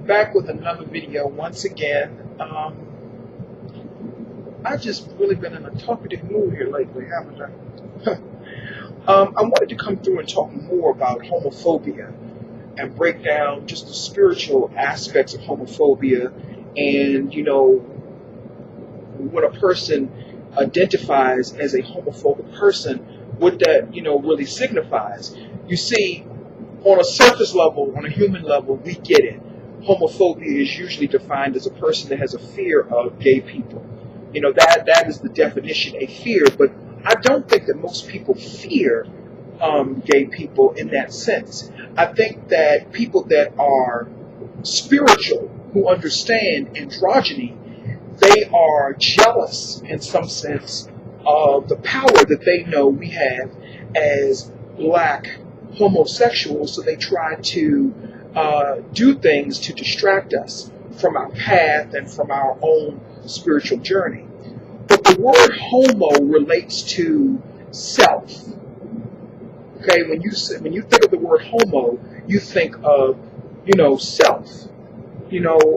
back with another video once again. I've just really been in a talkative mood here lately, haven't I? I wanted to come through and talk more about homophobia and break down just the spiritual aspects of homophobia and, when a person identifies as a homophobic person, what that, really signifies. You see, on a surface level, on a human level, we get it. Homophobia is usually defined as a person that has a fear of gay people. That is the definition, a fear, but I don't think that most people fear gay people in that sense. I think that people that are spiritual, who understand androgyny, they are jealous in some sense of the power that they know we have as black homosexuals, so they try to do things to distract us from our path and from our own spiritual journey. But the word homo relates to self. Okay, when you think of the word homo, you think of, self,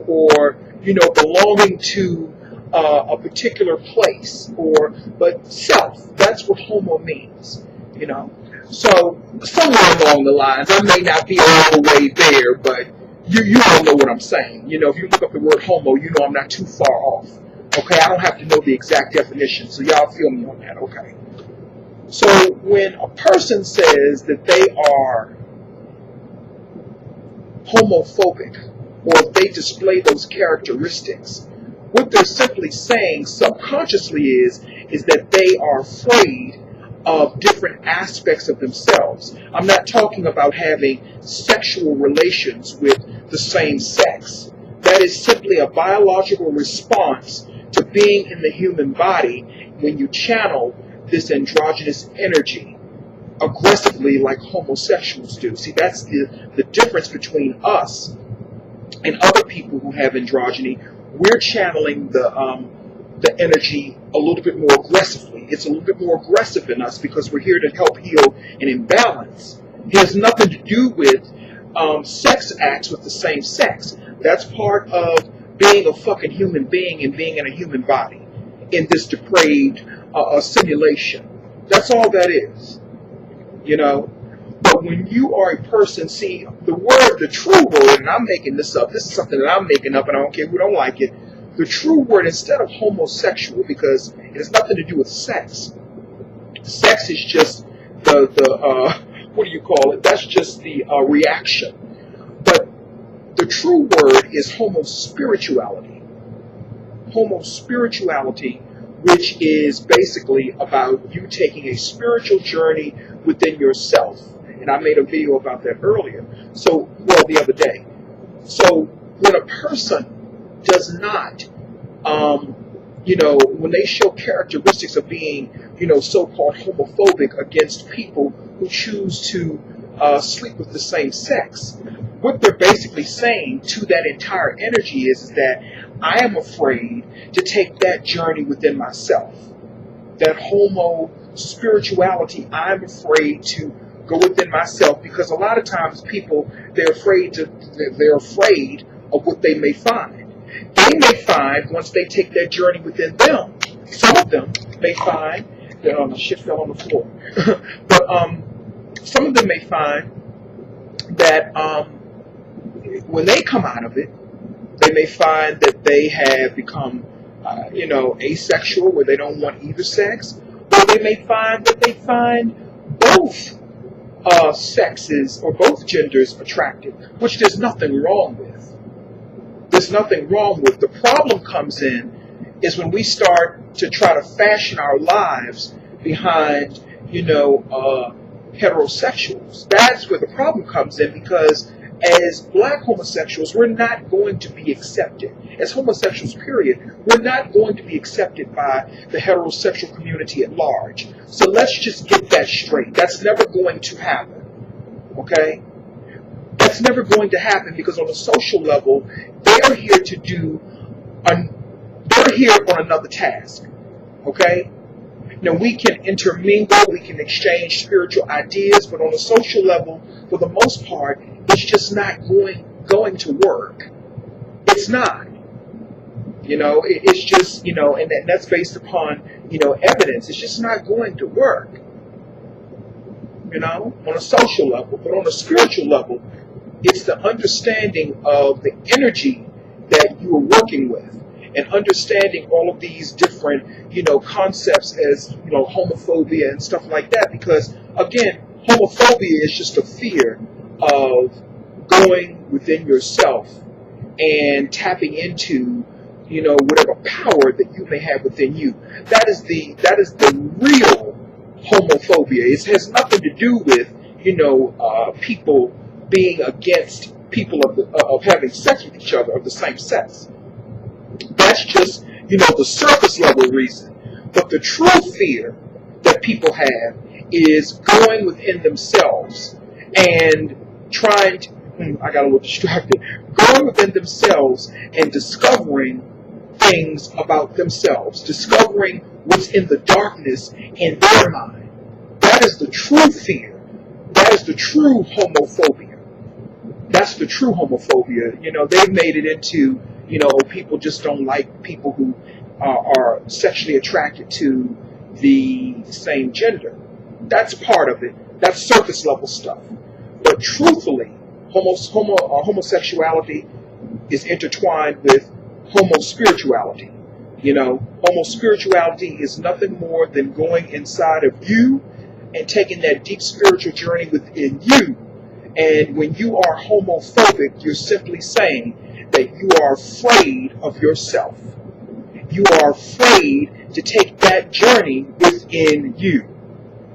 or, belonging to a particular place, but self, that's what homo means, So somewhere along the lines, I may not be all the way there, but you all know what I'm saying. If you look up the word homo, I'm not too far off. Okay, I don't have to know the exact definition, so y'all feel me on that, okay? So when a person says that they are homophobic, or if they display those characteristics, what they're simply saying subconsciously is that they are afraid of different aspects of themselves. I'm not talking about having sexual relations with the same sex. That is simply a biological response to being in the human body when you channel this androgynous energy aggressively like homosexuals do. See, that's the difference between us and other people who have androgyny. We're channeling the energy a little bit more aggressively. It's a little bit more aggressive in us because we're here to help heal an imbalance. It has nothing to do with sex acts with the same sex. That's part of being a fucking human being and being in a human body in this depraved simulation. That's all that is, But when you are a person, see, the true word, and I'm making this up, this is something that I'm making up and I don't care who don't like it, the true word, instead of homosexual, because it has nothing to do with sex. Sex is just what do you call it? That's just the reaction. But the true word is homospirituality. Homospirituality, which is basically about you taking a spiritual journey within yourself. And I made a video about that earlier. The other day. So when a person does not, when they show characteristics of being, so-called homophobic against people who choose to sleep with the same sex, what they're basically saying to that entire energy is that I am afraid to take that journey within myself. That homo spirituality, I'm afraid to go within myself, because a lot of times people, they're afraid of what they may find. They may find, once they take that journey within them, some of them may find that shit fell on the floor. But some of them may find that when they come out of it, they may find that they have become, asexual, where they don't want either sex, or they may find that they find both sexes or both genders attractive, which there's nothing wrong with. There's nothing wrong with. The problem comes in is when we start to try to fashion our lives behind, heterosexuals. That's where the problem comes in, because as black homosexuals, we're not going to be accepted. As homosexuals, period, we're not going to be accepted by the heterosexual community at large. So let's just get that straight. That's never going to happen. Okay? That's never going to happen, because on a social level, they're here to they're here on another task. Okay? Now, we can intermingle, we can exchange spiritual ideas, but on a social level, for the most part, it's just not going to work. It's not. It's just, and that's based upon, evidence. It's just not going to work, on a social level. But on a spiritual level, it's the understanding of the energy that you are working with, and understanding all of these different, concepts as, homophobia and stuff like that. Because, again, homophobia is just a fear of going within yourself and tapping into, whatever power that you may have within you. That is the real homophobia. It has nothing to do with, people being against people of having sex with each other of the same sex. That's just, the surface level reason. But the true fear that people have is going within themselves and trying to, I got a little distracted, going within themselves and discovering things about themselves, discovering what's in the darkness in their mind. That is the true fear. That is the true homophobia. That's the true homophobia. They've made it into, people just don't like people who are sexually attracted to the same gender. That's part of it. That's surface level stuff. But truthfully, homosexuality is intertwined with homospirituality. Homospirituality is nothing more than going inside of you and taking that deep spiritual journey within you. And when you are homophobic, you're simply saying that you are afraid of yourself. You are afraid to take that journey within you.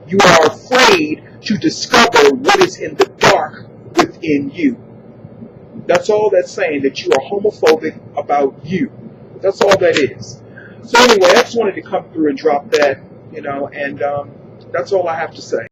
You are afraid to discover what is in the dark within you. That's all that's saying, that you are homophobic about you. That's all that is. So anyway, I just wanted to come through and drop that, and that's all I have to say.